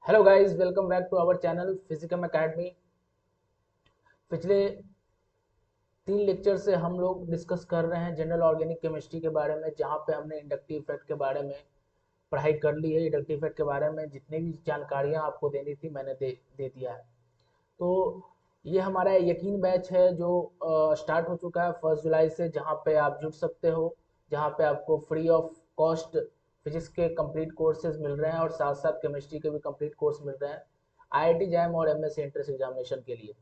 Hello guys, welcome back to our channel Physicum Academy. पिछले 3 lecture से हम लोग डिस्कस कर रहे हैं जनरल ऑर्गेनिक केमिस्ट्री के बारे में, जहाँ पे हमने इंडक्टिव इफेक्ट के बारे में पढ़ाई कर ली है। इंडक्टिव इफेक्ट के बारे में जितनी भी जानकारियाँ आपको देनी थी मैंने दे दिया है। तो ये हमारा यकीन बैच है जो स्टार्ट हो चुका है 1 जुलाई से, जहाँ पे आप जुड़ सकते हो, जहाँ पे आपको फ्री ऑफ कॉस्ट फिजिक्स के कंप्लीट कोर्सेज मिल रहे हैं और साथ साथ केमिस्ट्री के भी कंप्लीट कोर्स मिल रहे हैं आईआईटी जैम और एमएससी एंट्रेंस एग्जामिनेशन के लिए।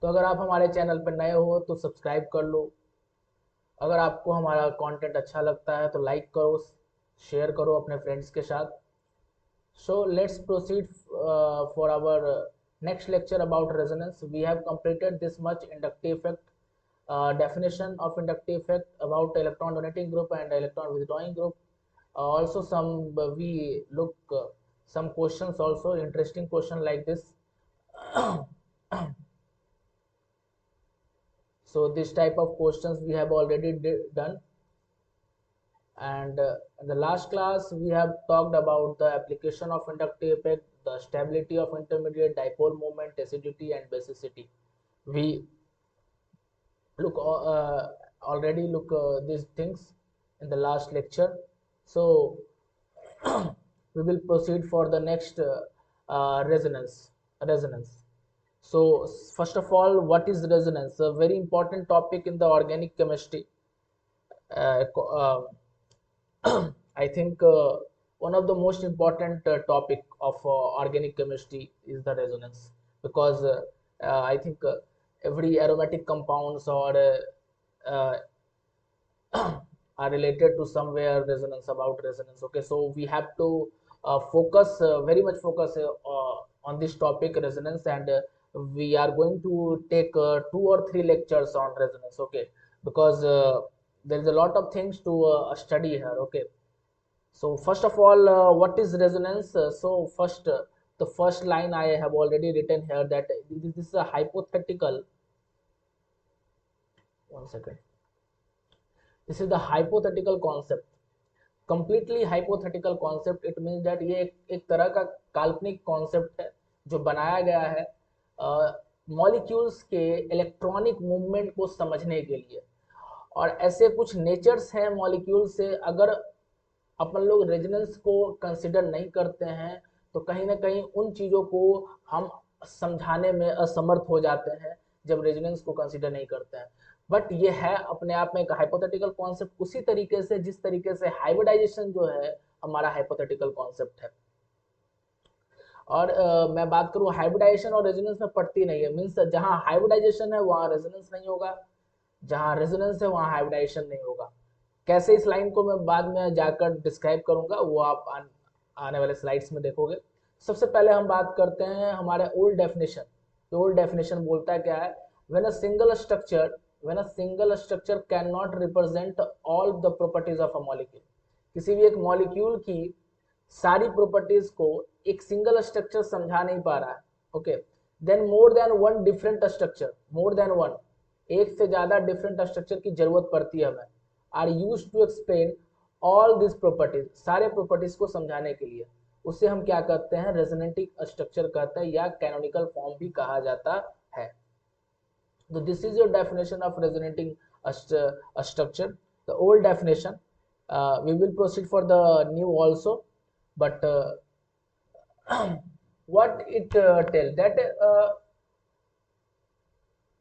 तो अगर आप हमारे चैनल पर नए हो तो सब्सक्राइब कर लो। अगर आपको हमारा कंटेंट अच्छा लगता है तो लाइक करो, शेयर करो अपने फ्रेंड्स के साथ। So let's proceed for our next lecture about resonance. We have completed this much inductive effect, definition of inductive effect, about electron donating group and electron withdrawing group. Also some we look some questions also, interesting question like this. So this type of questions we have already done. And in the last class we have talked about the application of inductive effect, the stability of intermediate dipole moment, acidity and basicity. We look already look these things in the last lecture. So we will proceed for the next resonance. So first of all, what is resonance? A very important topic in the organic chemistry. uh, I think one of the most important topic of organic chemistry is the resonance, because I think every aromatic compounds or are related to somewhere resonance, about resonance. Okay, so we have to focus very much focus on this topic resonance, and we are going to take 2 or 3 lectures on resonance. Okay, because there is a lot of things to study here. Okay, so first of all, what is resonance? The first line I have already written here, that this is a hypothetical. One second. This is the hypothetical concept. Completely hypothetical concept. It means that ये एक तरह का काल्पनिक concept है जो बनाया गया है मॉलिक्यूल्स के इलेक्ट्रॉनिक मूवमेंट को समझने के लिए। और ऐसे कुछ नेचर्स हैं मॉलिक्यूल से, अगर अपन लोग रेजोनेंस को कंसिडर नहीं करते हैं तो कहीं ना कहीं उन चीज़ों को हम समझाने में असमर्थ हो जाते हैं, जब रेजोनेंस को कंसिडर नहीं करते हैं। बट ये है अपने आप में एक हाइपोथेटिकल कॉन्सेप्ट, उसी तरीके से जिस तरीके से हाइब्रिडाइजेशन जो है हमारा हाइपोथेटिकल कॉन्सेप्ट है। और मैं बात करूँ हाइब्रिडाइजेशन और रेजोनेंस में पड़ती नहीं है, मीन्स जहाँ हाइब्रिडाइजेशन है वहाँ रेजोनेंस नहीं होगा, जहाँ रेजोनेंस है वहाँ हाइब्रिडाइजेशन नहीं होगा। कैसे, इस लाइन को मैं बाद में जाकर डिस्क्राइब करूंगा, वो आप आने वाले स्लाइड्स में देखोगे। सबसे पहले हम बात करते हैं हमारे ओल्ड डेफिनेशन। तो ओल्ड डेफिनेशन बोलता है क्या है? When a single structure can not represent all the properties of a molecule. किसी भी एक मॉलिक्यूल की सारी प्रॉपर्टीज को एक सिंगल स्ट्रक्चर समझा नहीं पा रहा है। Okay, then more than one different structure, more than one, एक से ज्यादा डिफरेंट स्ट्रक्चर की जरूरत पड़ती है हमें, or use to explain all this properties, सारे प्रॉपर्टीज को समझाने के लिए। उसे हम क्या कहते हैं? रेजोनेटिक स्ट्रक्चर कहते हैं, या कैनोनिकल फॉर्म भी कहा जाता है। तो this is your definition of resonating structure, the old definition. We will proceed for the new also, but what it tell that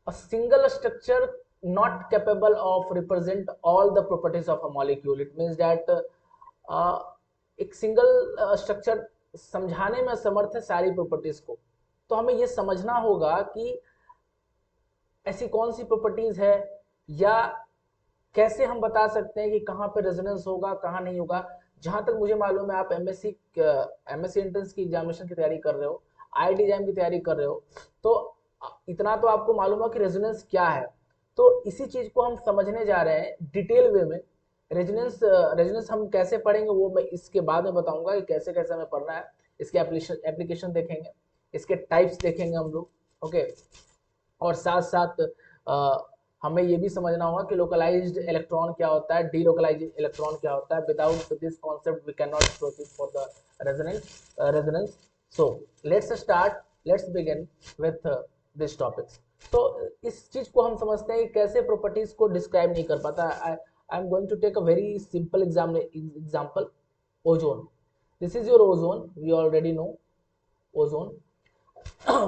a single structure not capable of represent all the properties of a molecule. It means that एक single structure समझाने में समर्थ है सारी properties को। तो हमें यह समझना होगा कि ऐसी कौन सी प्रॉपर्टीज है, या कैसे हम बता सकते हैं कि कहाँ पे रेजोनेंस होगा कहाँ नहीं होगा। जहां तक मुझे मालूम है आप एमएससी एंट्रेंस की एग्जामिनेशन की तैयारी कर रहे हो, आईआईटी एग्जाम की तैयारी कर रहे हो, तो इतना तो आपको मालूम है कि रेजोनेंस क्या है। तो इसी चीज को हम समझने जा रहे हैं डिटेल वे में। रेजोनेंस हम कैसे पढ़ेंगे वो मैं इसके बाद में बताऊंगा कि कैसे कैसे हमें पढ़ना है। इसके एप्लीकेशन देखेंगे, इसके टाइप्स देखेंगे हम लोग। ओके, और साथ साथ हमें ये भी समझना होगा कि लोकलाइज्ड इलेक्ट्रॉन क्या होता है, डीलोकलाइज्ड इलेक्ट्रॉन क्या होता है. Without this concept we can not proceed for the resonance. So let's begin with this topics. तो इस चीज को हम समझते हैं कि कैसे प्रॉपर्टीज को डिस्क्राइब नहीं कर पाता. I am going to take a very simple example. Ozone. This is your ozone. We already know ozone.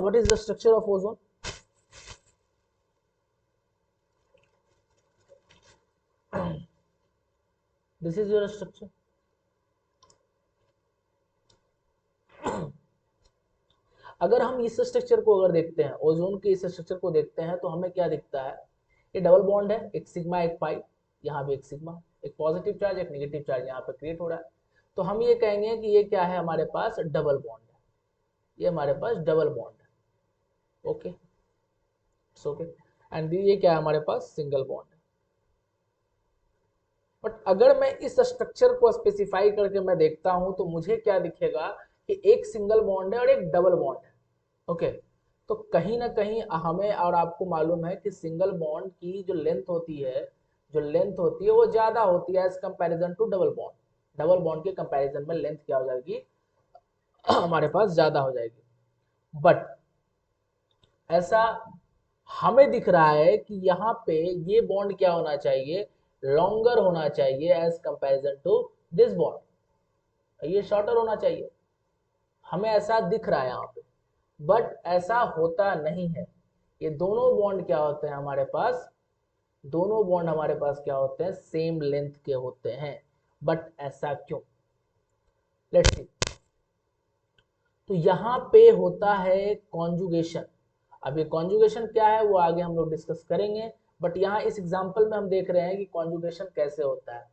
What is the structure of ozone? This is your structure. अगर हम इस स्ट्रक्चर को अगर देखते हैं, ओजोन के इस स्ट्रक्चर को देखते हैं, तो हमें क्या दिखता है? ये डबल बॉन्ड है, एक सिग्मा एक पाई, यहाँ भी एक सिग्मा, एक पॉजिटिव चार्ज एक नेगेटिव चार्ज यहाँ पे क्रिएट हो रहा है. तो हम ये कहेंगे कि ये क्या है, हमारे पास डबल बॉन्ड है. ये हमारे पास डबल बॉन्ड है. Okay, okay. एंड ये क्या है, हमारे पास सिंगल बॉन्ड है. बट अगर मैं इस स्ट्रक्चर को स्पेसिफाई करके मैं देखता हूं, तो मुझे क्या दिखेगा कि एक सिंगल बॉन्ड है और एक डबल बॉन्ड है. ओके, तो कहीं ना कहीं हमें और आपको मालूम है कि सिंगल बॉन्ड की जो लेंथ होती है, वो ज्यादा होती है as comparison to double bond. Double bond के कंपैरिजन में लेंथ क्या हो जाएगी, हमारे पास ज्यादा हो जाएगी. बट ऐसा हमें दिख रहा है कि यहाँ पे ये बॉन्ड क्या होना चाहिए, लॉन्गर होना चाहिए as comparison to this bond. ये शॉर्टर होना चाहिए, हमें ऐसा दिख रहा है यहाँ पे. बट ऐसा होता नहीं है. ये दोनों बॉन्ड क्या होते हैं हमारे पास, दोनों बॉन्ड हमारे पास क्या होते हैं, सेम लेंथ के होते हैं. बट ऐसा क्यों, लेट्स सी. तो यहाँ पे होता है कॉन्जुगेशन. अब ये कॉन्जुगेशन क्या है वो आगे हम लोग डिस्कस करेंगे. बट यहाँ इस एग्जांपल में हम देख रहे हैं कि कॉन्जुगेशन कैसे होता है.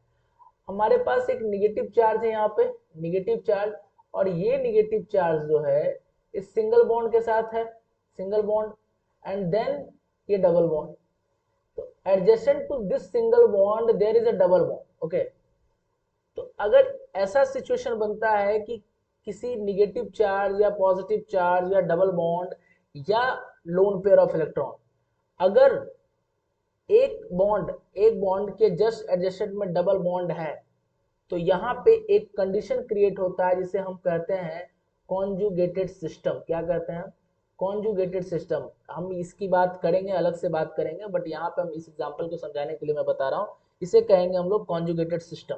हमारे पास एक निगेटिव चार्ज है यहाँ पे, निगेटिव चार्ज, और ये निगेटिव चार्ज जो है इस सिंगल बॉन्ड के साथ है, सिंगल बॉन्ड, एंड देन ये डबल बॉन्ड. तो adjacent to this single bond there is a double bond. Okay, तो अगर ऐसा सिचुएशन बनता है कि किसी निगेटिव चार्ज या पॉजिटिव चार्ज या डबल बॉन्ड या लोन पेयर ऑफ इलेक्ट्रॉन, अगर एक बॉन्ड के जस्ट एडजेसेंट में डबल बॉन्ड है, तो यहाँ पे एक कंडीशन क्रिएट होता है जिसे हम कहते हैं कॉन्जुगेटेड सिस्टम. क्या कहते हैं, कॉन्जुगेटेड सिस्टम. हम इसकी बात करेंगे, अलग से बात करेंगे, बट यहाँ पे हम इस एग्जांपल को समझाने के लिए मैं बता रहा हूँ. इसे कहेंगे हम लोग कॉन्जुगेटेड सिस्टम.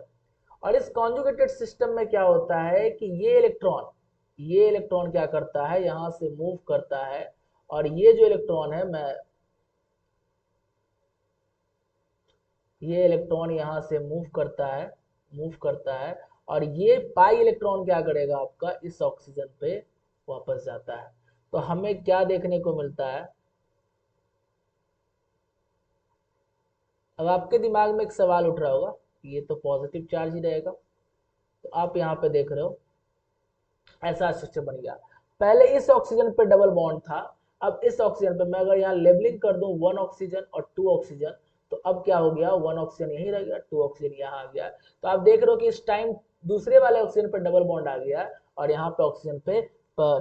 और इस कॉन्जुगेटेड सिस्टम में क्या होता है कि ये इलेक्ट्रॉन क्या करता है, यहाँ से मूव करता है, और ये जो इलेक्ट्रॉन है, ये इलेक्ट्रॉन यहाँ से मूव करता है, और ये पाई इलेक्ट्रॉन क्या करेगा, आपका इस ऑक्सीजन पे वापस जाता है. तो हमें क्या देखने को मिलता है, अब आपके दिमाग में एक सवाल उठ रहा होगा, ये तो पॉजिटिव चार्ज ही रहेगा. तो आप यहाँ पे देख रहे हो ऐसा स्ट्रक्चर बन गया. पहले इस ऑक्सीजन पे डबल बॉन्ड था, अब इस ऑक्सीजन पे मैं अगर यहाँ लेबलिंग कर दूं 1 ऑक्सीजन और 2 ऑक्सीजन, तो अब क्या हो गया, 1 ऑक्सीजन यहीं रह गया, 2 ऑक्सीजन यहाँ आ गया. तो आप देख रहे हो कि इस टाइम दूसरे वाले ऑक्सीजन पे डबल बॉन्ड आ गया और यहाँ पे ऑक्सीजन पे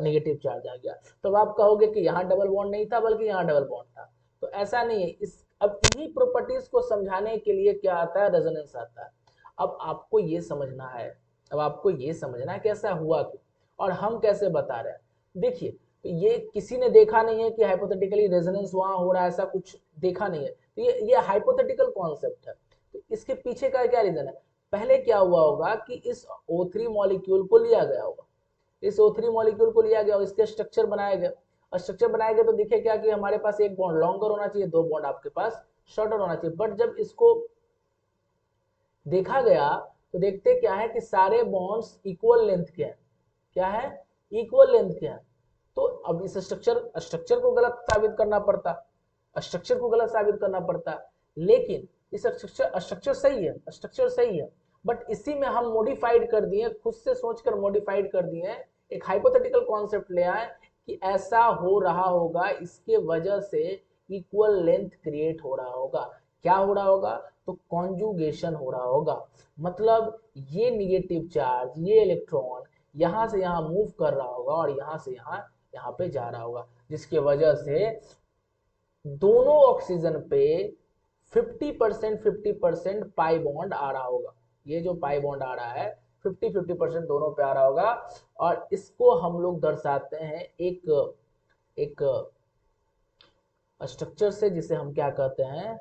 नेगेटिव चार्ज आ गया. तो आप कहोगे कि यहाँ डबल बॉन्ड नहीं था बल्कि यहाँ डबल बॉन्ड था. तो ऐसा नहीं है. इस अब इन्हीं प्रॉपर्टीज को समझाने के लिए क्या आता है, रेजोनेंस आता है. अब आपको ये समझना है, कि ऐसा हुआ क्यों और हम कैसे बता रहे हैं. देखिए, तो ये किसी ने देखा नहीं है कि हाइपोथेटिकली रेजोनेंस वहां हो रहा है, ऐसा कुछ देखा नहीं है. तो ये हाइपोथेटिकल कॉन्सेप्ट है. तो इसके पीछे का क्या रीजन है, पहले क्या हुआ होगा कि इस O3 मॉलिक्यूल को लिया गया होगा, इसके स्ट्रक्चर बनाया गया, और स्ट्रक्चर बनाया गया तो दिखे क्या कि हमारे पास एक बॉन्ड लॉन्गर होना चाहिए, 2 बॉन्ड आपके पास शॉर्टर होना चाहिए. बट जब इसको देखा गया तो देखते क्या है कि सारे बॉन्ड्स इक्वल लेंथ के हैं. क्या है, इक्वल लेंथ के हैं. तो अब इस स्ट्रक्चर को गलत साबित करना पड़ता, लेकिन इस स्ट्रक्चर सही है. बट इसी में हम मॉडिफाइड कर दिए, खुद से सोचकर मॉडिफाइड कर दिए, एक हाइपोथेटिकल कॉन्सेप्ट ले आए कि ऐसा हो रहा होगा, इसके वजह से इक्वल लेंथ क्रिएट हो रहा होगा. क्या हो रहा होगा, तो कॉन्जुगेशन हो रहा होगा. मतलब ये निगेटिव चार्ज, ये इलेक्ट्रॉन यहां से यहां मूव कर रहा होगा और यहां से यहां पे जा रहा होगा, जिसके वजह से दोनों ऑक्सीजन पे 50% पाई बॉन्ड आ रहा होगा। ये जो पाई बॉन्ड आ रहा है 50% दोनों पे आ रहा होगा। और इसको हम लोग दर्शाते हैं एक एक स्ट्रक्चर से, जिसे हम क्या कहते हैं,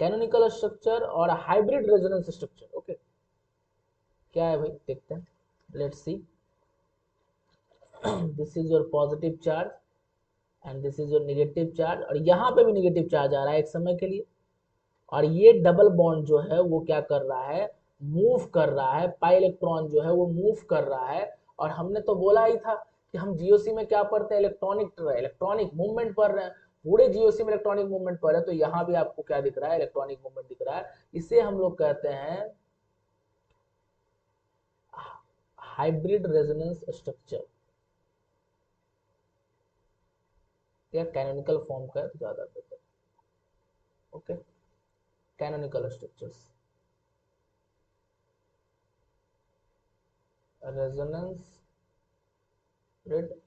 कैनोनिकल स्ट्रक्चर और हाइब्रिड रेजोनेंस स्ट्रक्चर। ओके, क्या है भाई, देखते हैं, let's see. This is your positive charge and this is your negative charge, और यहाँ पे भी नेगेटिव चार्ज आ रहा है एक समय के लिए। और ये डबल बॉन्ड जो है वो क्या कर रहा है, मूव कर रहा है, पाई इलेक्ट्रॉन जो है वो मूव कर रहा है। और हमने तो बोला ही था कि हम जीओसी में क्या पढ़ते हैं, इलेक्ट्रॉनिक मूवमेंट पढ़ रहे हैं, पूरे जीओसी में इलेक्ट्रॉनिक मूवमेंट पढ़ रहे हैं। तो यहाँ भी आपको क्या दिख रहा है, इलेक्ट्रॉनिक मूवमेंट दिख रहा है। इसे हम लोग कहते हैं हाइब्रिड रेजोनेंस स्ट्रक्चर, या कैनोनिकल फॉर्म का तो ज्यादा बेहतर। Okay, canonical structures, resonance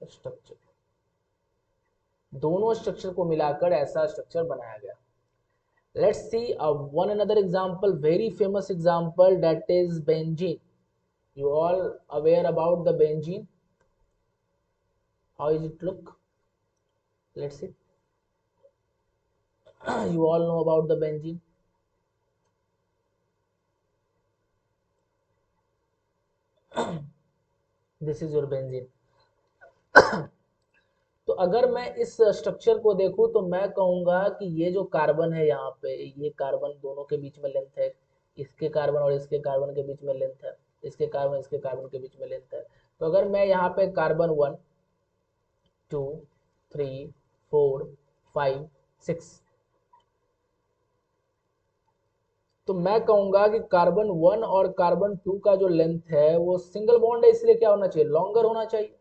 structure, दोनों स्ट्रक्चर को मिलाकर ऐसा स्ट्रक्चर बनाया गया। Let's see one another example, very famous example, that is benzene. You all aware about the benzene? How is it look? Let's see. You all know about the benzene? This is your benzene. तो अगर मैं इस structure को देखूं तो मैं कहूंगा कि ये जो कार्बन है यहाँ पे, ये कार्बन दोनों के बीच में लेंथ है, इसके कार्बन और इसके कार्बन के बीच में लेंथ है, इसके कार्बन के बीच में लेंथ है। तो अगर मैं यहाँ पे कार्बन 1 2 3 4 5 6, तो मैं कहूंगा कि कार्बन 1 और कार्बन 2 का जो लेंथ है वो सिंगल बॉन्ड है, इसलिए क्या होना चाहिए, लॉन्गर होना चाहिए।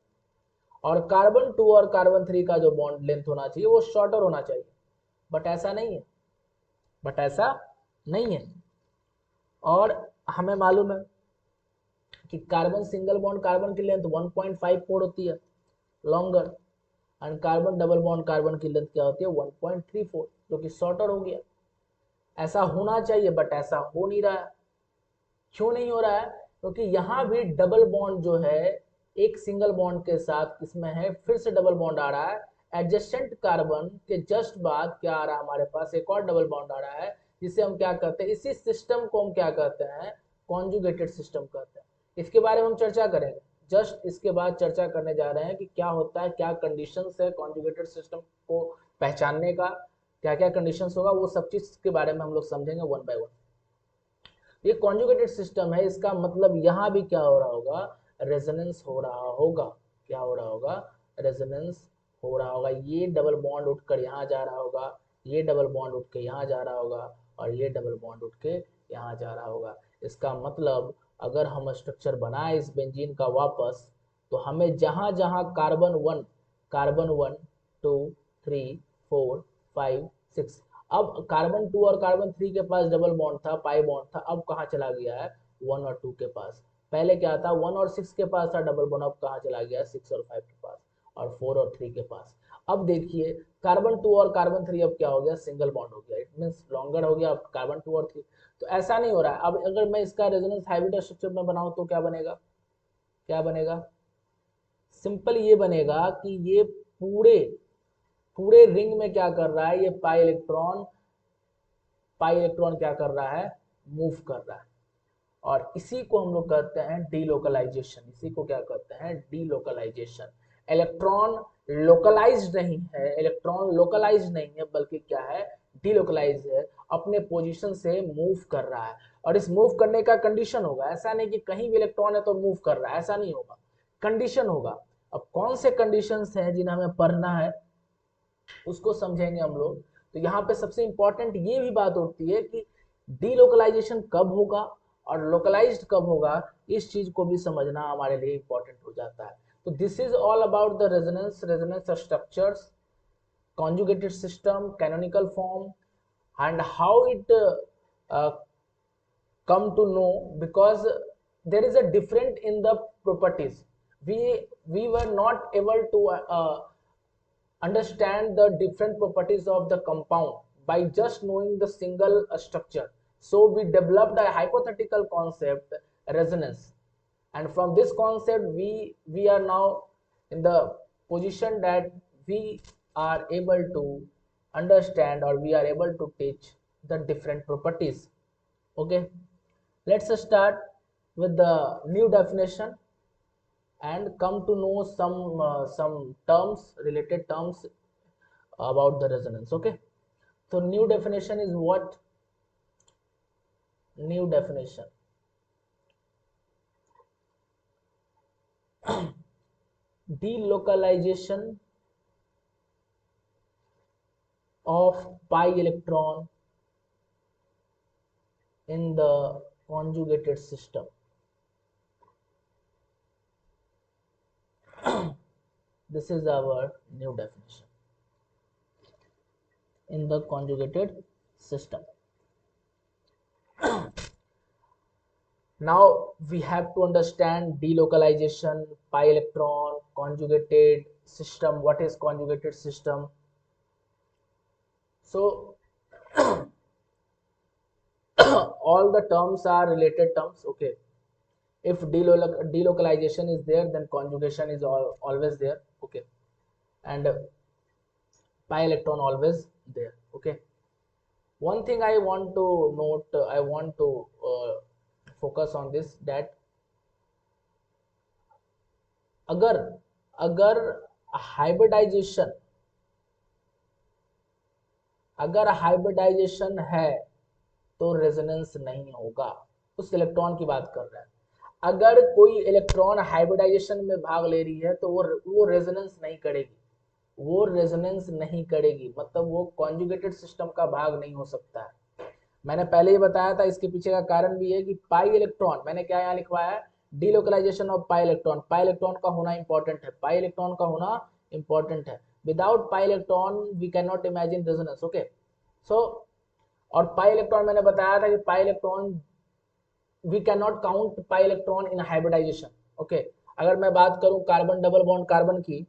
और कार्बन 2 और कार्बन 3 का जो बॉन्ड लेंथ होना चाहिए वो शॉर्टर होना चाहिए। बट ऐसा नहीं है, बट ऐसा नहीं है। और हमें मालूम है कि कार्बन सिंगल बॉन्ड कार्बन की लेंथ 1.54 होती है, longer, and carbon double bond carbon की लेंथ क्या होती है, 1.34, जो कि शॉर्टर हो गया। ऐसा होना चाहिए बट ऐसा हो नहीं रहा है। क्यों नहीं हो रहा है, क्योंकि यहाँ भी डबल बॉन्ड जो है एक सिंगल बॉन्ड के साथ इसमें है, फिर से डबल बॉन्ड आ रहा है। एडजेसेंट कार्बन के जस्ट बाद क्या आ रहा है, हमारे पास एक और डबल बॉन्ड आ रहा है, जिसे हम क्या कहते हैं, इसी सिस्टम को हम क्या कहते हैं, कॉन्जुगेटेड सिस्टम कहते हैं। इसके बारे में हम चर्चा करेंगे, जस्ट इसके बाद चर्चा करने जा रहे हैं कि क्या होता है, क्या कंडीशंस है कॉन्जुगेटेड सिस्टम को पहचानने का, क्या क्या कंडीशंस होगा, वो सब चीज के बारे में हम लोग समझेंगे वन बाय वन। ये कॉन्जुगेटेड सिस्टम है, इसका मतलब यहाँ भी क्या हो रहा होगा, रेजोनेंस हो रहा होगा। क्या हो रहा होगा, रेजोनेंस हो रहा होगा। ये डबल बॉन्ड उठकर यहाँ जा रहा होगा, ये डबल बॉन्ड उठ के यहाँ जा रहा होगा, और ये डबल बॉन्ड उठ के यहाँ जा रहा होगा। इसका मतलब अगर हम स्ट्रक्चर बनाए इस बेंजीन का वापस, तो हमें जहां जहां कार्बन वन 2 3 4 5 6, अब कार्बन 2 और कार्बन 3 के पास डबल बॉन्ड था, पाई बॉन्ड था, अब कहाँ चला गया है, 1 और 2 के पास। पहले क्या था, 1 और 6 के पास था डबल बॉन्ड, अब कहाँ चला गया, 6 और 5 के पास, और 4 और 3 के पास। अब देखिए कार्बन 2 और कार्बन 3 अब क्या हो गया, सिंगल बॉन्ड हो गया, इट मींस लॉन्गर हो गया अब कार्बन 2 और 3। तो ऐसा नहीं हो रहा है। अब अगर मैं इसका रेजोनेंस हाइब्रिड स्ट्रक्चर में बनाऊं तो क्या बनेगा, क्या बनेगा, सिंपल ये बनेगा कि ये पूरे पूरे रिंग में क्या कर रहा है, ये पाई इलेक्ट्रॉन क्या कर रहा है, मूव कर रहा है। और इसी को हम लोग कहते हैं डीलोकलाइजेशन, इसी को क्या कहते हैं, डीलोकलाइजेशन। इलेक्ट्रॉन लोकलाइज्ड नहीं है, इलेक्ट्रॉन लोकलाइज्ड नहीं है, बल्कि क्या है, डीलोकलाइज है, अपने पोजीशन से मूव कर रहा है। और इस मूव करने का कंडीशन होगा, ऐसा नहीं कि कहीं भी इलेक्ट्रॉन है तो मूव कर रहा है, ऐसा नहीं होगा, कंडीशन होगा। अब कौन से कंडीशंस हैं जिन्हें हमें पढ़ना है उसको समझेंगे हम लोग। तो यहाँ पे सबसे इंपॉर्टेंट ये भी बात होती है कि डीलोकलाइजेशन कब होगा और लोकलाइज्ड कब होगा, इस चीज को भी समझना हमारे लिए इंपॉर्टेंट हो जाता है। तो this is all about the resonance structures, conjugated system, canonical form, and how it come to know, because there is a different in the properties. We were not able to understand the different properties of the compound by just knowing the single structure. So we developed a hypothetical concept, resonance, and from this concept we are now in the position that we are able to understand, or we are able to teach the different properties. Okay, let's start with the new definition and come to know some terms, related terms about the resonance. Okay, so new definition is what? New definition: delocalization of pi electron in the conjugated system. This is our new definition in the conjugated system. Now we have to understand delocalization, pi electron, conjugated system. What is conjugated system? So all the terms are related terms. Okay, if delocalization is there, then conjugation is always there. Okay, and pi electron always there. Okay, one thing I want to note, I want to focus on this, that अगर अगर hybridisation अगर hybridisation है तो resonance नहीं होगा। उस electron की बात कर रहे हैं। अगर कोई इलेक्ट्रॉन हाइब्रिडाइजेशन में भाग ले रही है तो वो रेजोनेंस नहीं करेगी, वो रेजोनेंस नहीं करेगी, मतलब वो कॉन्जुगेटेड सिस्टम का भाग नहीं हो सकता है। मैंने पहले ही बताया था, इसके पीछे का कारण भी है कि पाई इलेक्ट्रॉन, मैंने क्या यहाँ लिखवाया है, delocalisation of pi electron. Pi electron का होना इंपॉर्टेंट है, पाई इलेक्ट्रॉन का होना इंपॉर्टेंट है। Without pi electron we can not imagine resonance. Okay, so और पाई इलेक्ट्रॉन मैंने बताया था कि pi electron we can not count pi electron in hybridization. Okay, अगर मैं बात करूं कार्बन डबल बॉन्ड कार्बन की,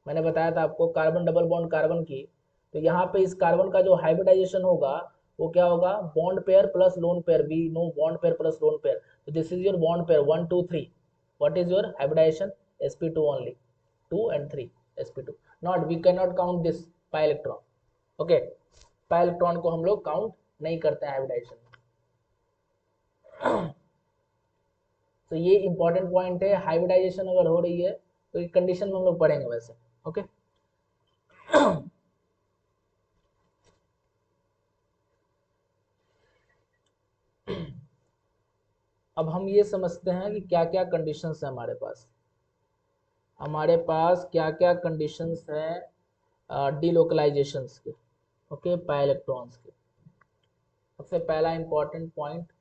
मैंने बताया था आपको कार्बन डबल बॉन्ड कार्बन की, तो यहाँ पे इस कार्बन का जो हाइब्रिडाइजेशन होगा वो क्या होगा, bond pair plus lone pair. We know bond pair plus lone pair, तो this is your bond pair 1 2 3। What is your hybridization? sp2 only, 2 and 3 sp2। Not, we can not count this pi electron. Okay, pi electron को हम लोग count नहीं करते हैं hybridisation में। तो ये इंपॉर्टेंट पॉइंट है, हाइब्रिडाइजेशन अगर हो रही है तो एक कंडीशन में हम लोग पढ़ेंगे वैसे। ओके, अब हम ये समझते हैं कि क्या क्या कंडीशंस है हमारे पास। हमारे पास क्या क्या कंडीशंस हैं डीलोकलाइजेशंस के। ओके, पाई इलेक्ट्रॉन्स के। सबसे पहला इंपॉर्टेंट पॉइंट,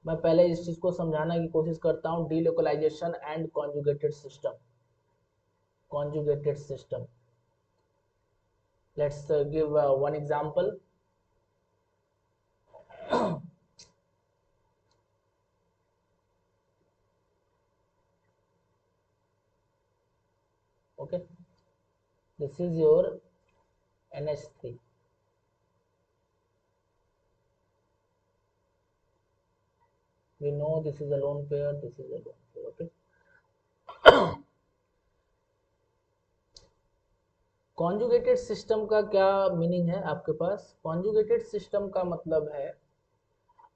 मैं पहले इस चीज को समझाने की कोशिश करता हूं, delocalisation and conjugated system. Conjugated system, let's give one example. Okay, this is your NH3. We know this is a lone pair, this is a lone pair. Okay, conjugated system का क्या मीनिंग है आपके पास? Conjugated system का मतलब है,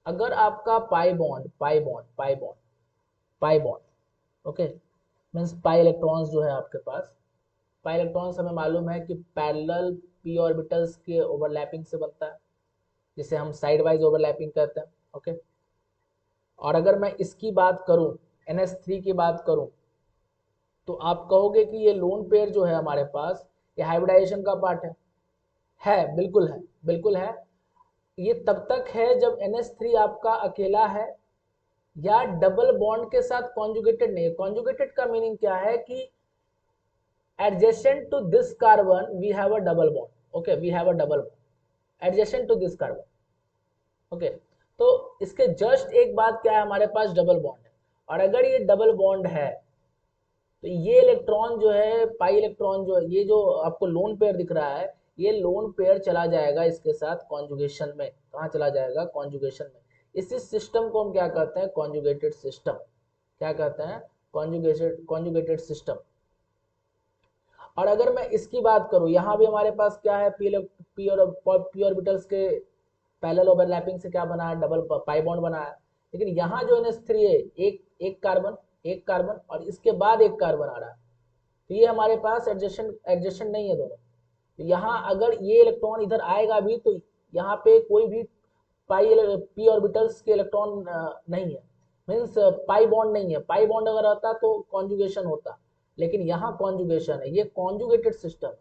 अगर आपका pi bond okay, means pi electrons जो है आपके पास, पाई इलेक्ट्रॉन्स हमें मालूम है कि पैरेलल पी ऑर्बिटल्स के ओवरलैपिंग से बनता है, जिसे हम साइड वाइज ओवरलैपिंग कहते हैं। ओके, और अगर मैं इसकी बात करूं, NH3 की बात करूं, तो आप कहोगे कि ये लोन पेयर जो है हमारे पास, ये हाइब्रिडाइजेशन का पार्ट है। बिल्कुल है, बिल्कुल है। ये तब तक है जब NH3 आपका अकेला है या डबल बॉन्ड के साथ कॉन्जुगेटेड नहीं है। कॉन्जुगेटेड का मीनिंग क्या है कि adjacent to this carbon we have a double bond. Okay, we have a double bond adjacent to this carbon. Okay, तो इसके जस्ट एक बात क्या है, हमारे पास डबल बॉन्ड है। और अगर ये डबल बॉन्ड है तो ये इलेक्ट्रॉन जो है, पाई इलेक्ट्रॉन जो है, ये जो आपको लोन पेयर दिख रहा है, ये लोन पेयर चला जाएगा इसके साथ कॉन्जुगेशन में। कहाँ चला जाएगा? कॉन्जुगेशन में। इसी सिस्टम को हम क्या कहते हैं? Conjugated system. क्या कहते हैं? Conjugated system. और अगर मैं इसकी बात करूं, यहाँ भी हमारे पास क्या है? पी ऑर्बिटल्स के पैरेलल ओवरलैपिंग से क्या बना है? डबल पाई बॉन्ड बना है। लेकिन यहाँ जो NH3 है, एक कार्बन, एक कार्बन, और इसके बाद एक कार्बन आ रहा है, तो ये हमारे पास एडजस्टेंट नहीं है दोनों। तो यहाँ अगर ये इलेक्ट्रॉन इधर आएगा भी, तो यहाँ पे कोई भी पी ऑर्बिटल्स के इलेक्ट्रॉन नहीं है, मीन्स पाई बॉन्ड नहीं है। पाई बॉन्ड अगर आता तो कॉन्जुगेशन होता, लेकिन यहाँ कॉन्जुगेशन है। ये कॉन्जुगेटेड सिस्टम है।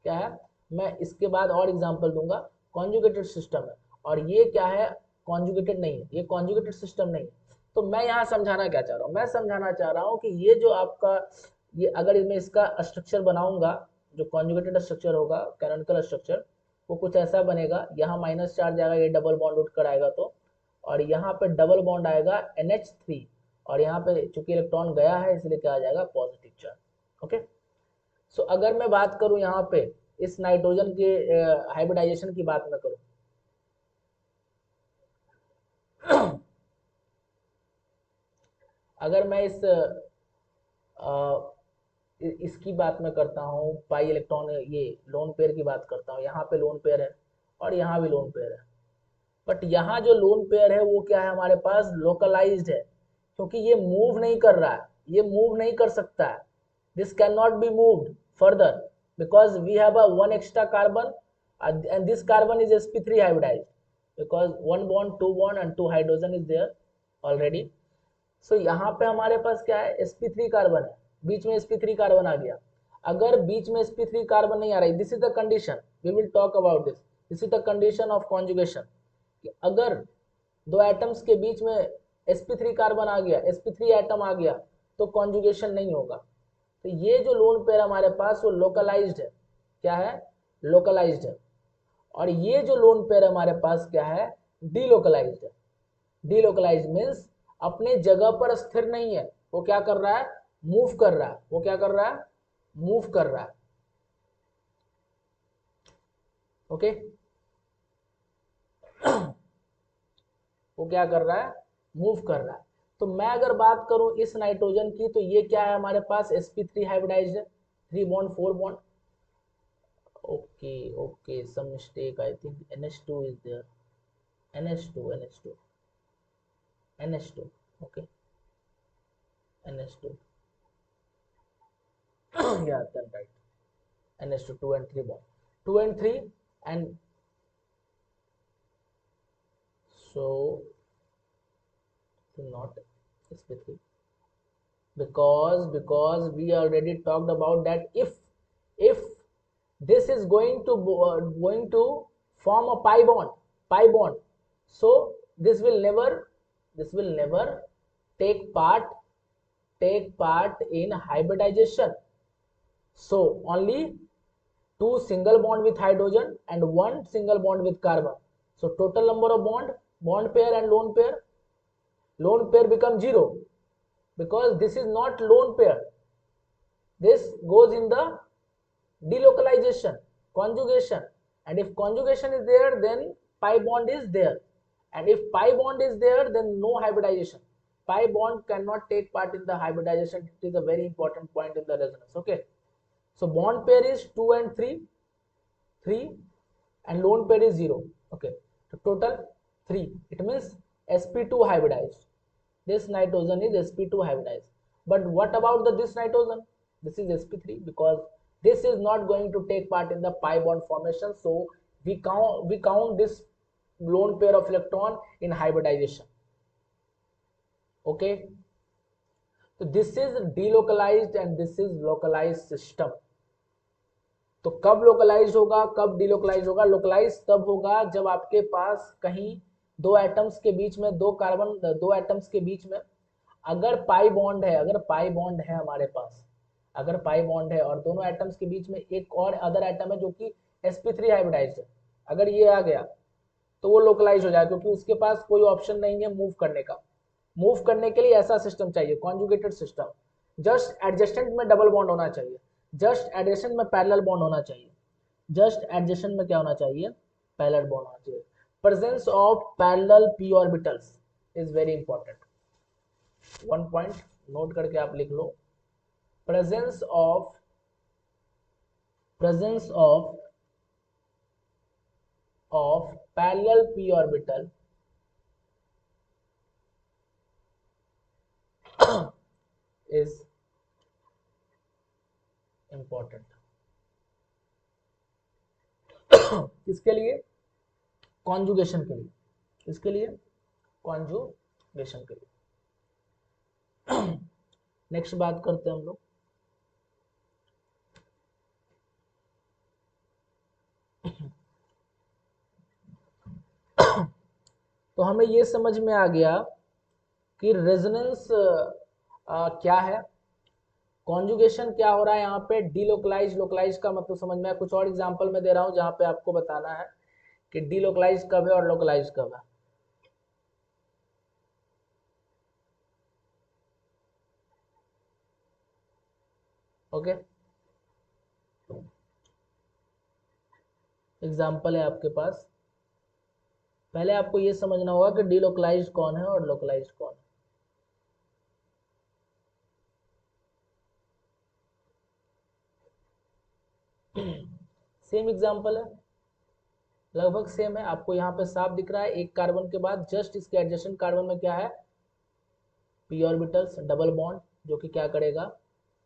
क्या है? मैं इसके बाद और एग्जांपल दूंगा। कॉन्जुगेटेड सिस्टम है, और ये क्या है? कॉन्जुगेटेड नहीं है, ये कॉन्जुगेटेड सिस्टम नहीं है। तो मैं यहाँ समझाना क्या चाह रहा हूँ? मैं समझाना चाह रहा हूँ कि ये जो आपका, ये अगर मैं इसका स्ट्रक्चर बनाऊंगा, जो कॉन्जुगेटेड स्ट्रक्चर होगा, कैनोनिकल स्ट्रक्चर, वो कुछ ऐसा बनेगा। यहाँ माइनस चार्ज आएगा, ये डबल बॉन्ड उठ कर आएगा तो, और यहाँ पे डबल बॉन्ड आएगा NH3, और यहाँ पे चूंकि इलेक्ट्रॉन गया है इसलिए क्या आ जाएगा? Positive charge. ओके। सो अगर मैं बात करूं यहाँ पे इस नाइट्रोजन के हाइब्रिडाइजेशन की बात मैं करूं, अगर मैं इसकी बात मैं करता हूँ, पाई इलेक्ट्रॉन, ये लोन पेयर की बात करता हूँ। यहाँ पे लोन पेयर है और यहाँ भी लोन पेयर है, बट यहाँ जो लोन पेयर है वो क्या है? हमारे पास लोकलाइज्ड है, क्योंकि ये मूव नहीं कर रहा है, ये मूव नहीं कर सकता है। This can not be moved further because we have a one extra carbon, and this carbon is sp3 hybridized because one bond, two bond and two hydrogen is there already. सो यहाँ पे हमारे पास क्या है? sp3 carbon है, बीच में sp3 carbon आ गया। अगर बीच में sp3 कार्बन नहीं आ रही, this is the condition, we will talk about this is the condition of conjugation, कि अगर दो एटम्स के बीच में sp3 कार्बन आ गया, sp3 एटम आ गया, तो कॉन्जुगेशन नहीं होगा। तो ये जो लोन पेयर हमारे पास वो लोकलाइज्ड है। क्या है? लोकलाइज्ड है। और ये जो लोन पेयर हमारे पास क्या है? डीलोकलाइज्ड है। डीलोकलाइज्ड मीन्स अपने जगह पर स्थिर नहीं है, वो क्या कर रहा है? मूव कर रहा है। वो क्या कर रहा है? मूव कर रहा है। ओके। वो क्या कर रहा है? मूव कर रहा है। तो मैं अगर बात करूं इस नाइट्रोजन की, तो ये क्या है? हमारे पास sp3 हाइब्रिडाइज्ड है, 3 bond 4 bond. okay, some mistake, I think NH2 is there, NH2, okay, NH2. Yeah, then right, NH2, 2 and 3 bond, 2 and 3, and so not sp3, because we already talked about that. If this is going to form a pi bond, so this will never take part in hybridization. So only two single bond with hydrogen and one single bond with carbon. So total number of bond pair and lone pair become 0, because this is not lone pair. This goes in the delocalization, conjugation, and if conjugation is there, then pi bond is there, and if pi bond is there, then no hybridization. Pi bond cannot take part in the hybridization. It is a very important point in the resonance. Okay, so bond pair is 2 and 3, and lone pair is 0. Okay, so total 3. It means sp2 hybridized. This nitrogen is sp2 hybridized. But what about this nitrogen? This is sp3, because this is not going to take part in the pi bond formation. So we count this lone pair of electron in hybridization. Okay, so this is delocalized and this is localized system. तो कब localise होगा, कब delocalise होगा? Localise तब होगा जब आपके पास कहीं दो एटम्स के बीच में, दो एटम्स के बीच में अगर पाई बॉन्ड है हमारे पास, अगर पाई बॉन्ड है और दोनों एटम्स के बीच में एक और अदर एटम है जो कि sp3 हाइब्रिडाइज्ड है, अगर ये आ गया तो वो लोकलाइज हो जाएगा, क्योंकि उसके पास कोई ऑप्शन नहीं है मूव करने का। मूव करने के लिए ऐसा सिस्टम चाहिए, कॉन्जुगेटेड सिस्टम। जस्ट एडजेसेंट में डबल बॉन्ड होना चाहिए, जस्ट एडजेसेंट में पैरेलल बॉन्ड होना चाहिए, जस्ट एडजेसेंट में क्या होना चाहिए, पैरेलल बॉन्ड होना चाहिए। Presence of parallel p orbitals is very important, one point note करके आप लिख लो, presence of parallel p orbital is important किसके लिए, कॉन्जुगेशन के लिए, किसके लिए, कॉन्जुगेशन के लिए। नेक्स्ट बात करते हैं हम लोग, तो हमें ये समझ में आ गया कि रेजोनेंस क्या है, कॉन्जुगेशन क्या हो रहा है यहाँ पे, डीलोकलाइज, लोकलाइज का मतलब समझ में आया। कुछ और एग्जांपल मैं दे रहा हूँ जहाँ पे आपको बताना है कि डीलोकलाइज कब है और लोकलाइज कब है। ओके, एग्जाम्पल है आपके पास, पहले आपको ये समझना होगा कि डीलोकलाइज कौन है और लोकलाइज कौन है। सेम एग्जाम्पल है, लगभग सेम है, आपको यहाँ पे साफ दिख रहा है, एक कार्बन के बाद जस्ट इसके एडजेसेंट कार्बन में क्या है, p ऑर्बिटल्स डबल बॉन्ड, जो कि क्या करेगा,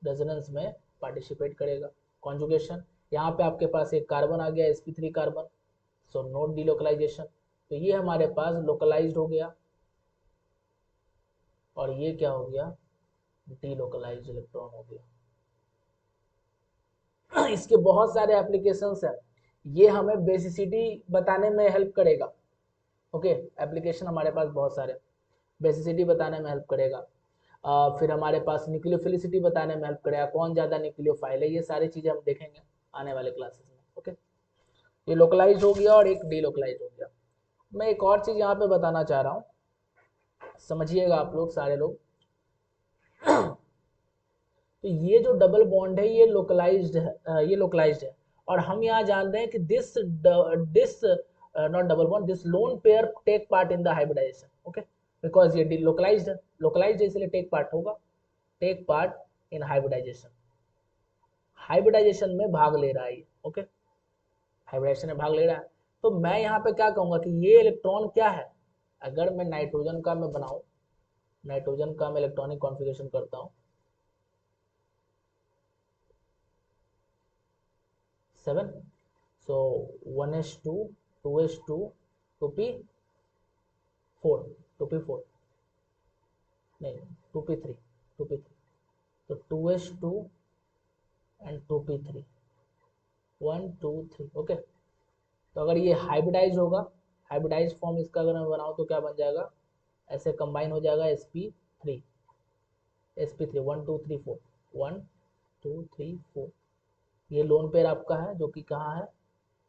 रेजोनेंस में पार्टिसिपेट करेगा। कॉन्जुगेशन, यहाँ पे आपके पास एक कार्बन आ गया sp3 carbon, so note delocalisation, तो ये हमारे पास लोकलाइज्ड हो गया और ये क्या हो गया, डीलोकलाइज्ड इलेक्ट्रॉन हो गया। इसके बहुत सारे एप्लीकेशंस हैं, ये हमें बेसिसिटी बताने में हेल्प करेगा। ओके, एप्लीकेशन हमारे पास बहुत सारे, बेसिसिटी बताने में हेल्प करेगा, फिर हमारे पास न्यूक्लियोफिलिसिटी बताने में हेल्प करेगा, कौन ज़्यादा न्यूक्लियोफाइल है, ये सारी चीज़ें हम देखेंगे आने वाले क्लासेस में। ओके, ये लोकलाइज हो गया और एक डीलोकलाइज हो गया। मैं एक और चीज़ यहाँ पे बताना चाह रहा हूँ, समझिएगा आप लोग सारे लोग। तो ये जो डबल बॉन्ड है ये लोकलाइज्ड है, ये लोकलाइज्ड है, और हम यहाँ जान रहे हैं कि this not double bond, this lone pair take part in the hybridisation. Okay, because ये लोकलाइज्ड है, लोकलाइज्ड है इसलिए टेक पार्ट होगा, take part in hybridisation, hybridisation में भाग ले रहा है ये। ओके, हाइब्रिडाइजेशन में भाग ले रहा है, तो मैं यहाँ पे क्या कहूँगा कि ये इलेक्ट्रॉन क्या है, अगर मैं नाइट्रोजन का मैं बनाऊँ, नाइट्रोजन का मैं इलेक्ट्रॉनिक कॉन्फ़िगरेशन करता हूँ 7, so 1s2 2s2 2p4 2p4 नहीं 2p3 2p3, तो 2s2 एंड 2p3 1 2 3। ओके, तो अगर ये हाइब्रिडाइज होगा, हाइब्रिडाइज फॉर्म इसका अगर मैं बनाऊँ तो क्या बन जाएगा, ऐसे कंबाइन हो जाएगा sp3 sp3 1 2 3 4 1 2 3 4, ये लोन पेयर आपका है जो कि कहाँ है,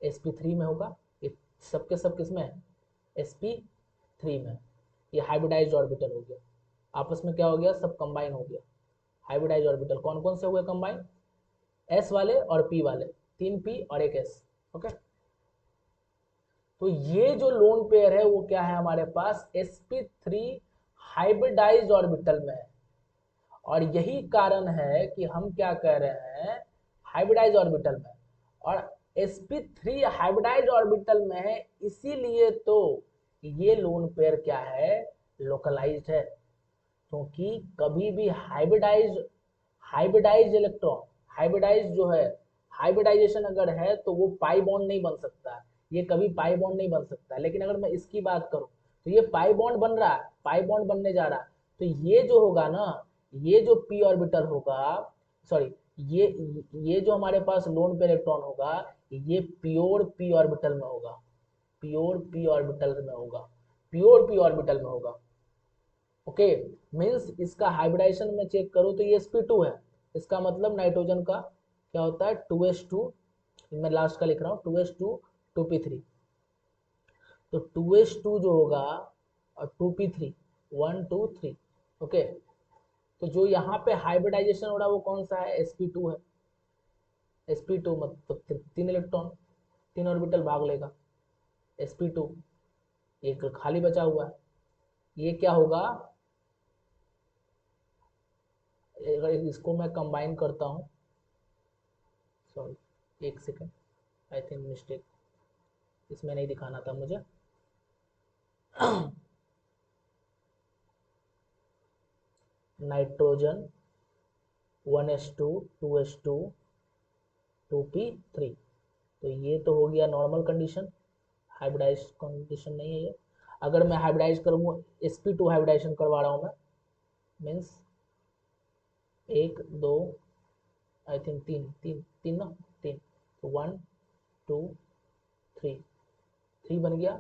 sp3 में होगा, ये सबके सब किस में है, sp3 में, ये हाइब्रिडाइज्ड ऑर्बिटल हो गया, आपस में क्या हो गया, सब कंबाइन हो गया। हाइब्रिडाइज्ड ऑर्बिटल कौन कौन से हुए कंबाइन, s वाले और p वाले, 3 p और एक s। ओके, तो ये जो लोन पेयर है वो क्या है हमारे पास, sp3 हाइब्रिडाइज्ड ऑर्बिटल में है, और यही कारण है कि हम क्या कह रहे हैं, हाइब्रिडाइज ऑर्बिटल में, और sp3 हाइब्रिडाइज ऑर्बिटल में है, इसीलिए तो ये लोन पेयर क्या है, लोकलाइज्ड है, क्योंकि कभी भी हाइब्रिडाइज इलेक्ट्रॉन, हाइब्रिडाइज जो है, हाइब्रिडाइजेशन अगर है तो वो पाई बॉन्ड नहीं बन सकता, ये कभी पाई बॉन्ड नहीं बन सकता। लेकिन अगर मैं इसकी बात करूं तो ये पाई बॉन्ड बन रहा है, पाई बॉन्ड बनने जा रहा है, तो ये जो होगा ना, ये जो p ऑर्बिटल होगा, सॉरी, ये जो हमारे पास लोन पे इलेक्ट्रॉन होगा, ये प्योर p ऑर्बिटल में होगा, प्योर p ऑर्बिटल में होगा, प्योर p ऑर्बिटल में होगा। ओके, मीन्स इसका हाइब्रिडाइजेशन में चेक करो तो ये sp2 है, इसका मतलब नाइट्रोजन का क्या होता है 2s2, मैं लास्ट का लिख रहा हूँ 2s2 2p3, तो 2s2 जो होगा और 2p3 1 2 3। ओके, तो जो यहाँ पे हाइब्रिडाइजेशन हो रहा है वो कौन सा है, sp2 है। sp2 मतलब 3 इलेक्ट्रॉन, 3 ऑर्बिटल भाग लेगा sp2, एक खाली बचा हुआ है। ये क्या होगा, अगर इसको मैं कंबाइन करता हूँ, सॉरी एक सेकेंड, आई थिंक मिस्टेक, इसमें नहीं दिखाना था मुझे। नाइट्रोजन 1s2 2s2 2p3, तो ये तो हो गया नॉर्मल कंडीशन, हाइब्रिडाइज कंडीशन नहीं है ये। अगर मैं हाइब्रिडाइज करूँगा, sp2 हाइब्रिडाइजेशन करवा रहा हूँ मैं, मीन्स 1 2 आई थिंक 3 3 3 ना 3, तो 1 2 3, 3 बन गया।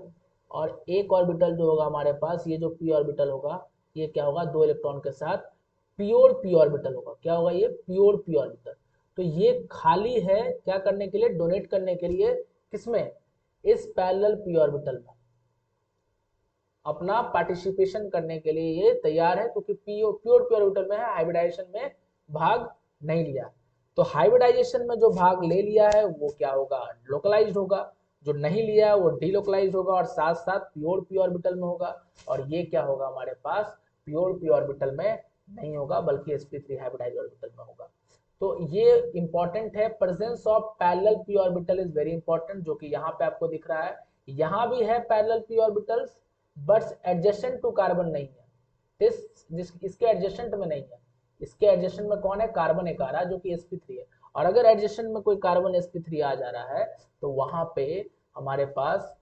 और एक ऑर्बिटल जो होगा हमारे पास, ये जो p ऑर्बिटल होगा, ये क्या होगा, 2 इलेक्ट्रॉन के साथ प्योर p ऑर्बिटल होगा। क्या होगा ये, प्योर p ऑर्बिटल। तो ये खाली है क्या करने के लिए, डोनेट करने के लिए, किसमें, इस पैरेलल p ऑर्बिटल में अपना पार्टिसिपेशन करने के लिए ये तैयार है, क्योंकि प्योर p ऑर्बिटल में है, हाइब्रिडाइजेशन में भाग नहीं लिया। तो हाइब्रिडाइजेशन में जो भाग ले लिया है वो क्या होगा, लोकलाइज्ड होगा, जो नहीं लिया है वो डीलोकलाइज्ड होगा, और साथ साथ प्योर p ऑर्बिटल में होगा। और ये क्या होगा हमारे पास, प्योर p ऑर्बिटल में नहीं होगा, बल्कि sp3 हाइब्रिडाइज्ड ऑर्बिटल में होगा। तो ये इंपॉर्टेंट है, presence of parallel p orbital is very important, जो कि यहाँ पे आपको दिख रहा है। यहाँ भी है parallel p orbitals, but adjacent to carbon नहीं है, इसके एडजेसेंट में नहीं है। इसके एडजेसेंट में कौन है, कार्बन एक आ रहा है जो कि sp3 है। और अगर एडजेसेंट में कोई कार्बन sp3 आ जा रहा है तो वहां पे हमारे पास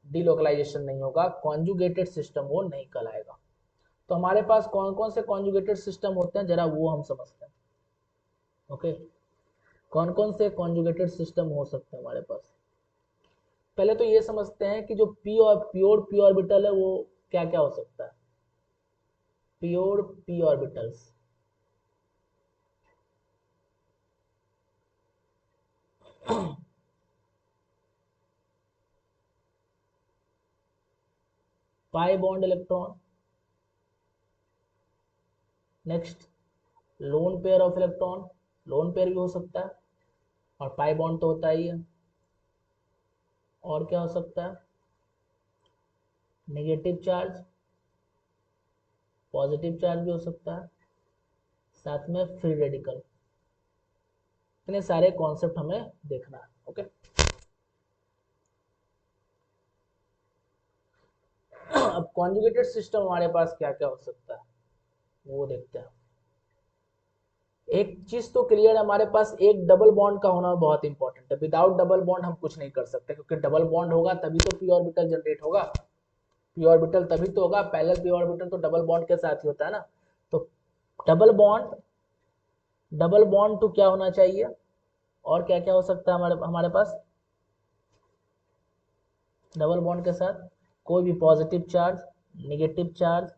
डीलोकलाइजेशन नहीं होगा, कॉन्जुगेटेड सिस्टम वो नहीं कहलाएगा। तो हमारे पास कौन कौन से कॉन्जुगेटेड सिस्टम होते हैं, जरा वो हम समझते हैं। ओके, कौन कौन से कॉन्जुगेटेड सिस्टम हो सकते हैं हमारे पास। पहले तो ये समझते हैं कि जो प्योर p ऑर्बिटल है वो क्या क्या हो सकता है। Pure p orbitals, pi bond electron, next loan pair of electron, lone pair भी हो सकता है, और पाई बॉन्ड तो होता ही है। और क्या हो सकता है, नेगेटिव चार्ज, पॉजिटिव चार्ज भी हो सकता है, साथ में फ्री रेडिकल। इतने सारे कॉन्सेप्ट हमें देखना है। ओके, अब कॉन्जुगेटेड सिस्टम हमारे पास क्या क्या हो सकता है वो देखते हैं। एक चीज तो क्लियर है, हमारे पास एक डबल बॉन्ड का होना बहुत इंपॉर्टेंट है। विदाउट डबल बॉन्ड हम कुछ नहीं कर सकते, क्योंकि डबल बॉन्ड होगा तभी तो p ऑर्बिटल जनरेट होगा, p ऑर्बिटल तभी तो होगा, पैरेलल p ऑर्बिटल तो डबल बॉन्ड के साथ ही होता है ना। तो डबल बॉन्ड, डबल बॉन्ड तो क्या होना चाहिए, और क्या क्या हो सकता है हमारे हमारे पास डबल बॉन्ड के साथ, कोई भी positive charge, negative charge,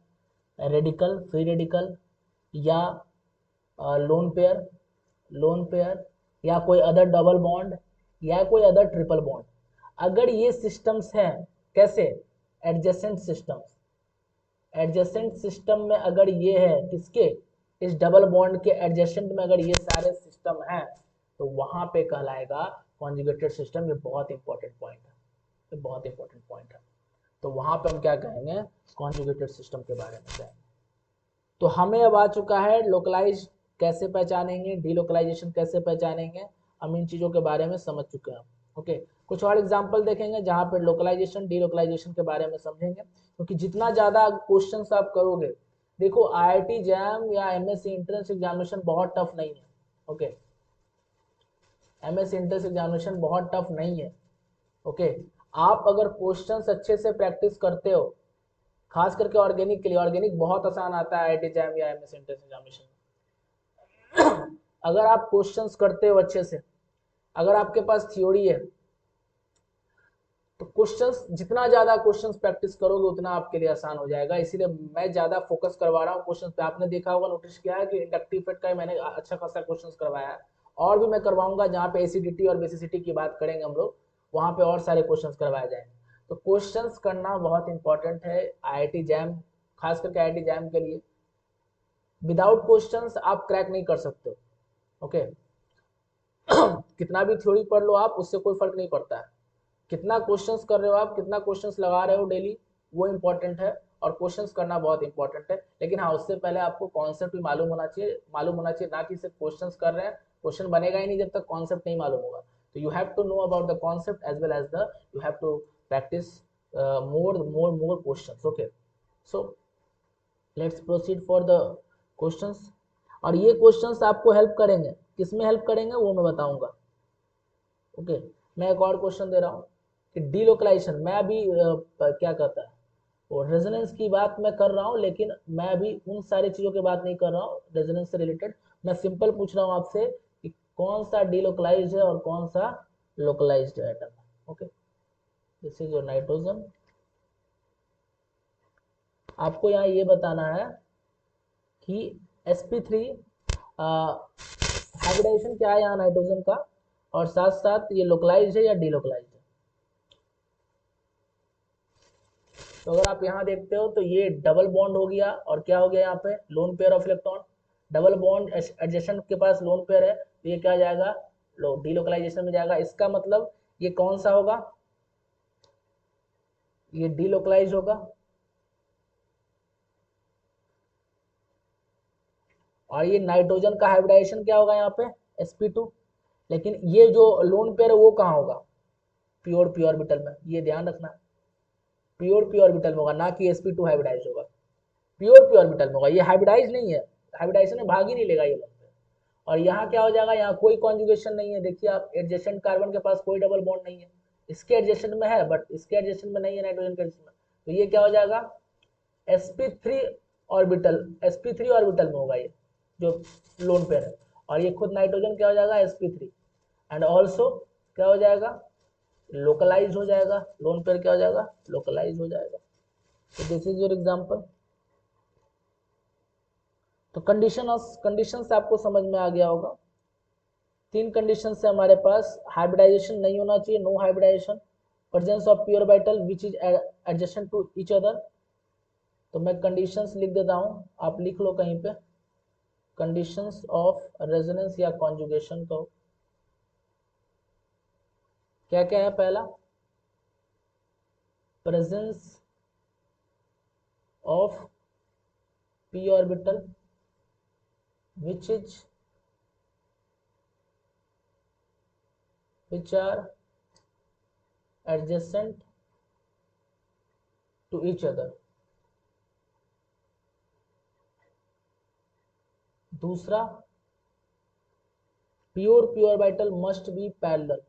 radical, free radical, या लोन पेयर, लोन पेयर, या कोई अदर डबल बॉन्ड, या कोई अदर ट्रिपल बॉन्ड। अगर ये सिस्टम्स हैं, कैसे, एडजेसेंट सिस्टम्स, एडजेसेंट सिस्टम में अगर ये है किसके, इस डबल बॉन्ड के एडजेसेंट में अगर ये सारे सिस्टम हैं, तो वहां पे कहलाएगा कॉन्जुगेटेड सिस्टम। ये बहुत इंपॉर्टेंट पॉइंट है, ये बहुत इंपॉर्टेंट पॉइंट है। तो वहां पे हम क्या कहेंगे, कॉन्जुगेटेड सिस्टम के बारे में कहेंगे। तो हमें अब आ चुका है लोकलाइज कैसे पहचानेंगे, डीलोकलाइजेशन कैसे पहचानेंगे, हम इन चीज़ों के बारे में समझ चुके हैं। ओके, कुछ और एग्जांपल देखेंगे जहाँ पे लोकलाइजेशन डीलोकलाइजेशन के बारे में समझेंगे, क्योंकि जितना ज़्यादा क्वेश्चंस आप करोगे, देखो IIT जैम या MSc एंट्रेंस एग्जामिनेशन बहुत टफ नहीं है। ओके, MSc एंट्रेंस एग्जामिनेशन बहुत टफ नहीं है। ओके, आप अगर क्वेश्चंस अच्छे से प्रैक्टिस करते हो, खास करके ऑर्गेनिक के लिए, ऑर्गेनिक बहुत आसान आता है IIT जैम या MSc एंट्रेंस एग्जामिनेशन। अगर आप क्वेश्चंस करते हो अच्छे से, अगर आपके पास थ्योरी है, तो क्वेश्चंस जितना ज्यादा क्वेश्चंस प्रैक्टिस करोगे उतना आपके लिए आसान हो जाएगा। इसीलिए मैं ज्यादा फोकस करवा रहा हूँ क्वेश्चंस पे। आपने देखा होगा, नोटिस किया है कि इंडक्टिव फेट का मैंने अच्छा खासा क्वेश्चंस करवाया है, और भी मैं करवाऊंगा जहाँ पे एसिडिटी और बेसिसिटी की बात करेंगे हम लोग, वहां पे और सारे क्वेश्चंस करवाए जाएंगे। तो क्वेश्चंस करना बहुत इंपॉर्टेंट है IIT जैम, खास करके IIT जैम के लिए। विदाउट क्वेश्चंस आप क्रैक नहीं कर सकते हो, ओके। कितना भी थ्योरी पढ़ लो आप, उससे कोई फर्क नहीं पड़ता है। कितना क्वेश्चंस कर रहे हो आप, कितना क्वेश्चंस लगा रहे हो डेली, वो इंपॉर्टेंट है, और क्वेश्चंस करना बहुत इंपॉर्टेंट है। लेकिन हाँ, उससे पहले आपको कॉन्सेप्ट भी मालूम होना चाहिए, ना कि सिर्फ क्वेश्चंस कर रहे हैं। क्वेश्चन बनेगा ही नहीं जब तक कॉन्सेप्ट नहीं मालूम होगा। तो you have to know about the concept as well as the you have to practice more questions, okay। So let's proceed for the questions. और ये क्वेश्चंस आपको हेल्प करेंगे, किसमें हेल्प करेंगे वो मैं बताऊंगा, ओके। मैं एक और क्वेश्चन दे रहा हूँ कि डीलोकलाइजेशन, मैं अभी क्या कहता है वो रेजोनेंस की बात मैं कर रहा हूँ, लेकिन मैं अभी उन सारी चीज़ों की बात नहीं कर रहा हूँ रेजोनेंस से रिलेटेड। मैं सिंपल पूछ रहा हूँ आपसे कि कौन सा डीलोकलाइज्ड है और कौन सा लोकलाइज्ड एटम है, okay. This is your nitrogen. आपको यहाँ ये बताना है कि sp3 हाइब्रिडाइजेशन क्या है यहाँ नाइट्रोजन का, और साथ साथ ये लोकलाइज्ड है या डीलोकलाइज्ड है। तो अगर आप यहाँ देखते हो तो ये डबल बॉन्ड हो गया, और क्या हो गया यहाँ पे loan pair of electron. Double bond adjacent के पास लोन पेयर है, तो ये क्या जाएगा, डीलोकलाइजेशन में जाएगा। इसका मतलब ये कौन सा होगा, ये डीलोकलाइज होगा। और ये नाइट्रोजन का हाइब्रिडाइजेशन क्या होगा यहाँ पे, sp2। लेकिन ये जो लोन पेयर है वो कहाँ होगा, प्योर पी ऑर्बिटल में, ये ध्यान रखना। प्योर पी ऑर्बिटल में होगा, ना कि sp2 हाइब्रिडाइज होगा। प्योर पी ऑर्बिटल में होगा, ये हाइब्रिडाइज नहीं है, हाइब्रिडाइजेशन में भाग ही नहीं लेगा ये लोन पेयर। और यहाँ क्या हो जाएगा, यहाँ कोई कॉन्जुगेशन नहीं है। देखिए आप, एडजेसेंट कार्बन के पास कोई डबल बॉन्ड नहीं है, इसके एडजेसेंट में है बट इसके एडजेसेंट में नहीं है, नाइट्रोजन के एडजेसेंट में। तो ये क्या हो जाएगा, sp3 ऑर्बिटल, sp3 ऑर्बिटल में होगा ये जो लोन पेयर है। और ये खुद नाइट्रोजन क्या हो जाएगा, sp3। एंड ऑल्सो क्या हो जाएगा, लोकलाइज हो जाएगा, लोन पेयर क्या हो जाएगा, लोकलाइज हो जाएगा। तो दिस इज योर एग्जांपल। तो कंडीशन से आपको समझ में आ गया होगा। तीन कंडीशन से हमारे पास, हाइब्रिडाइजेशन नहीं होना चाहिए, no hybridisation, presence of pure orbital which is adjacent to each other. तो मैं कंडीशंस लिख देता हूं, आप लिख लो कहीं पे, कंडीशंस ऑफ रेजोनेंस या कॉन्जुगेशन को क्या क्या है। पहला, presence of p orbital which are adjacent to each other। दूसरा, pure p orbital must be parallel,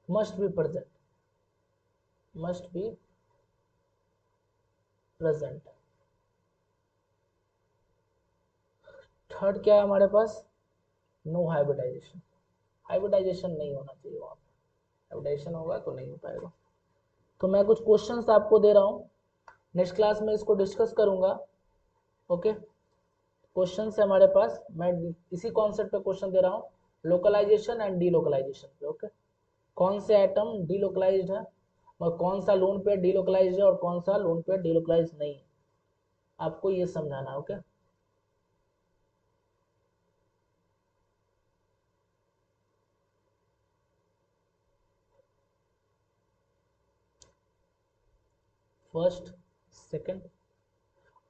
must be present, must be present। Third क्या है हमारे पास, नो हाइब्रिडाइजेशन, हाइब्रिडाइजेशन नहीं होना चाहिए वहां पर, हाइब्रिडाइजेशन होगा तो नहीं हो पाएगा। तो मैं कुछ क्वेश्चंस आपको दे रहा हूँ, नेक्स्ट क्लास में इसको डिस्कस करूंगा, ओके। क्वेश्चन है हमारे पास, मैं इसी कॉन्सेप्ट पे क्वेश्चन दे रहा हूँ, लोकलाइजेशन एंड डीलोकलाइजेशन पे, ओके। कौन से एटम डीलोकलाइज्ड है और कौन सा लोन पेयर डीलोकलाइज्ड है और कौन सा लोन पेयर डीलोकलाइज्ड नहीं है, आपको ये समझाना, ओके। First, second.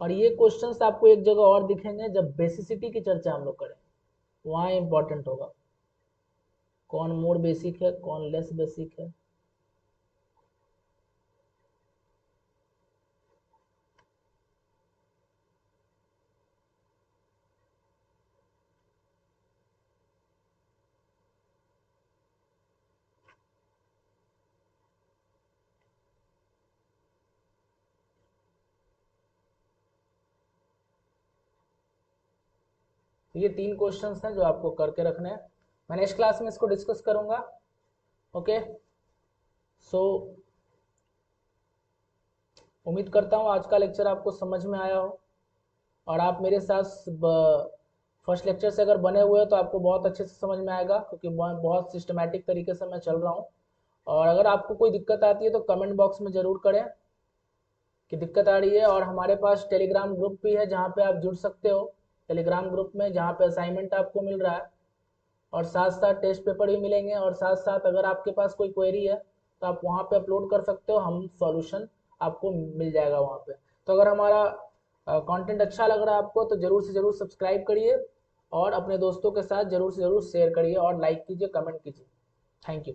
और ये क्वेश्चंस आपको एक जगह और दिखेंगे जब बेसिसिटी की चर्चा हम लोग करें, वहाँ इंपॉर्टेंट होगा, कौन मोर बेसिक है कौन लेस बेसिक है। ये तीन क्वेश्चंस हैं जो आपको करके रखने हैं, मैं नेक्स्ट क्लास में इसको डिस्कस करूंगा, ओके। सो उम्मीद करता हूँ आज का लेक्चर आपको समझ में आया हो, और आप मेरे साथ फर्स्ट लेक्चर से अगर बने हुए हैं तो आपको बहुत अच्छे से समझ में आएगा, क्योंकि बहुत सिस्टमैटिक तरीके से मैं चल रहा हूँ। और अगर आपको कोई दिक्कत आती है तो कमेंट बॉक्स में ज़रूर करें कि दिक्कत आ रही है। और हमारे पास टेलीग्राम ग्रुप भी है जहाँ पे आप जुड़ सकते हो, टेलीग्राम ग्रुप में, जहाँ पे असाइनमेंट आपको मिल रहा है और साथ साथ टेस्ट पेपर भी मिलेंगे। और साथ साथ अगर आपके पास कोई क्वेरी है तो आप वहाँ पे अपलोड कर सकते हो, हम सॉल्यूशन आपको मिल जाएगा वहाँ पे। तो अगर हमारा कंटेंट अच्छा लग रहा है आपको तो ज़रूर से ज़रूर सब्सक्राइब करिए और अपने दोस्तों के साथ ज़रूर से ज़रूर शेयर करिए और लाइक कीजिए, कमेंट कीजिए। Thank you.